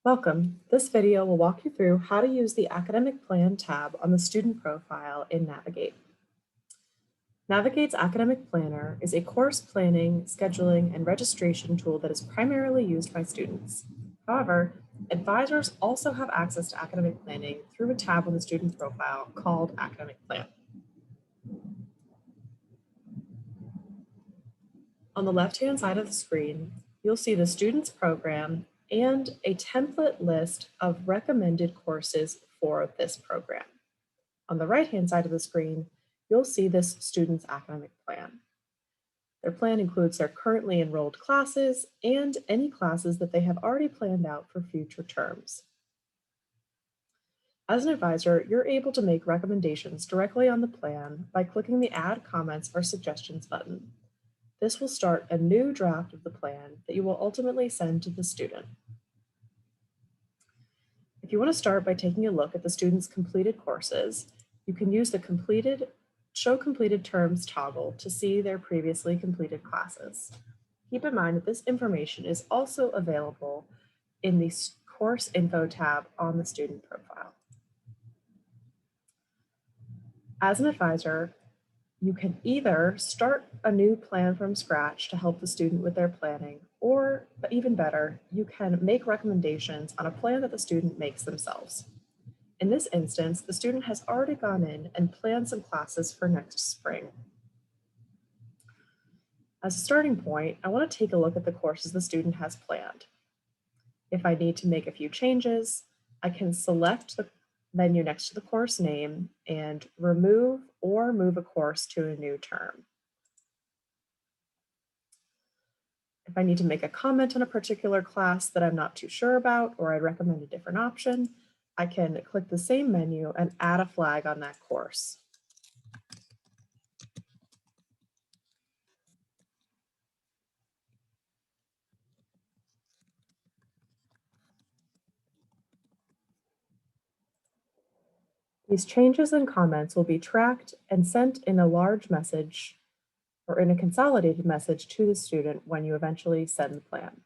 Welcome. This video will walk you through how to use the Academic Plan tab on the student profile in Navigate. Navigate's Academic Planner is a course planning, scheduling, and registration tool that is primarily used by students. However, advisors also have access to academic planning through a tab on the student profile called Academic Plan. On the left-hand side of the screen, you'll see the student's program and a template list of recommended courses for this program. On the right-hand side of the screen, you'll see this student's academic plan. Their plan includes their currently enrolled classes and any classes that they have already planned out for future terms. As an advisor, you're able to make recommendations directly on the plan by clicking the Add Comments or Suggestions button. This will start a new draft of the plan that you will ultimately send to the student. If you want to start by taking a look at the student's completed courses, you can use the Show Completed Terms toggle to see their previously completed classes. Keep in mind that this information is also available in the Course Info tab on the student profile. As an advisor, you can either start a new plan from scratch to help the student with their planning, or even better, you can make recommendations on a plan that the student makes themselves. In this instance, the student has already gone in and planned some classes for next spring. As a starting point, I want to take a look at the courses the student has planned. If I need to make a few changes, I can select the menu next to the course name and remove or move a course to a new term. If I need to make a comment on a particular class that I'm not too sure about, or I'd recommend a different option, I can click the same menu and add a flag on that course. These changes and comments will be tracked and sent in a large message or in a consolidated message to the student when you eventually send the plan.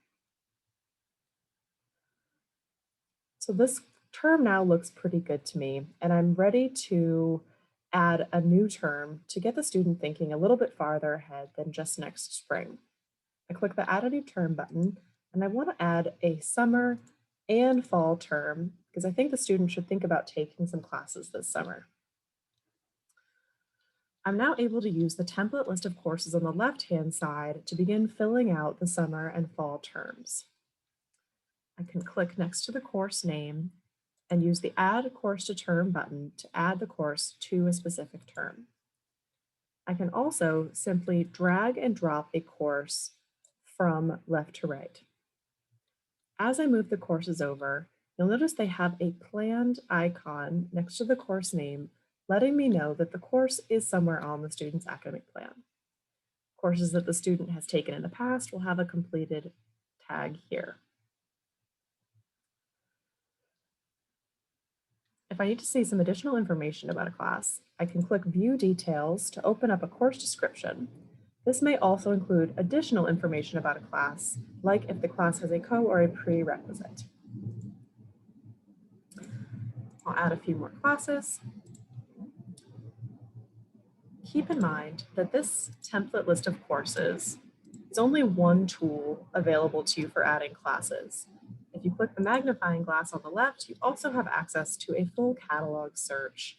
So this term now looks pretty good to me, and I'm ready to add a new term to get the student thinking a little bit farther ahead than just next spring. I click the Add a New Term button, and I want to add a summer and fall term because I think the student should think about taking some classes this summer. I'm now able to use the template list of courses on the left-hand side to begin filling out the summer and fall terms. I can click next to the course name and use the Add Course to Term button to add the course to a specific term. I can also simply drag and drop a course from left to right. As I move the courses over, you'll notice they have a planned icon next to the course name, letting me know that the course is somewhere on the student's academic plan. Courses that the student has taken in the past will have a completed tag here. If I need to see some additional information about a class, I can click View Details to open up a course description. This may also include additional information about a class, like if the class has a co or a prerequisite. I'll add a few more classes. Keep in mind that this template list of courses is only one tool available to you for adding classes. If you click the magnifying glass on the left, you also have access to a full catalog search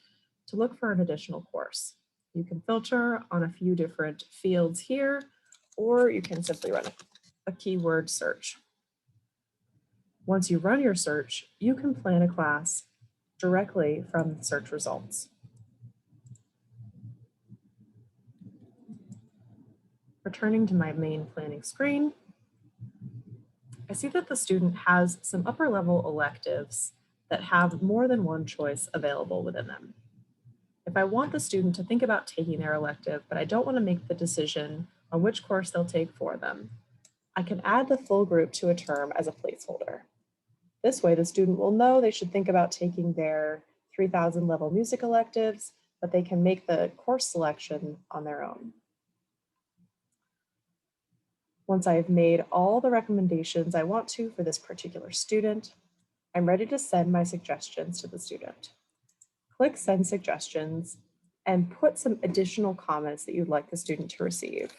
to look for an additional course. You can filter on a few different fields here, or you can simply run a keyword search. Once you run your search, you can plan a class directly from the search results. Returning to my main planning screen, I see that the student has some upper level electives that have more than one choice available within them. If I want the student to think about taking their elective, but I don't want to make the decision on which course they'll take for them, I can add the full group to a term as a placeholder. This way, the student will know they should think about taking their 3000 level music electives, but they can make the course selection on their own. Once I've made all the recommendations I want to for this particular student, I'm ready to send my suggestions to the student. Click Send Suggestions and put some additional comments that you'd like the student to receive.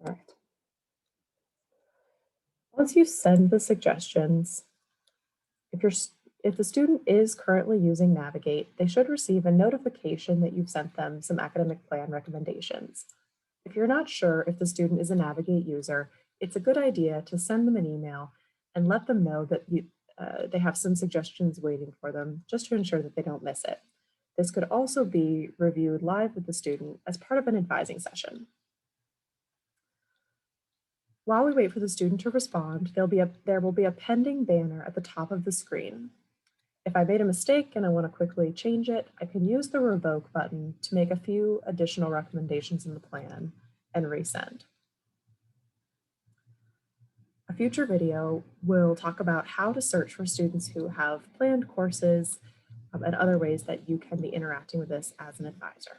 All right. Once you send the suggestions, if the student is currently using Navigate, they should receive a notification that you've sent them some academic plan recommendations. If you're not sure if the student is a Navigate user, it's a good idea to send them an email and let them know that they have some suggestions waiting for them, just to ensure that they don't miss it. This could also be reviewed live with the student as part of an advising session. While we wait for the student to respond, there will be a pending banner at the top of the screen. If I made a mistake and I want to quickly change it, I can use the revoke button to make a few additional recommendations in the plan and resend. A future video will talk about how to search for students who have planned courses and other ways that you can be interacting with this as an advisor.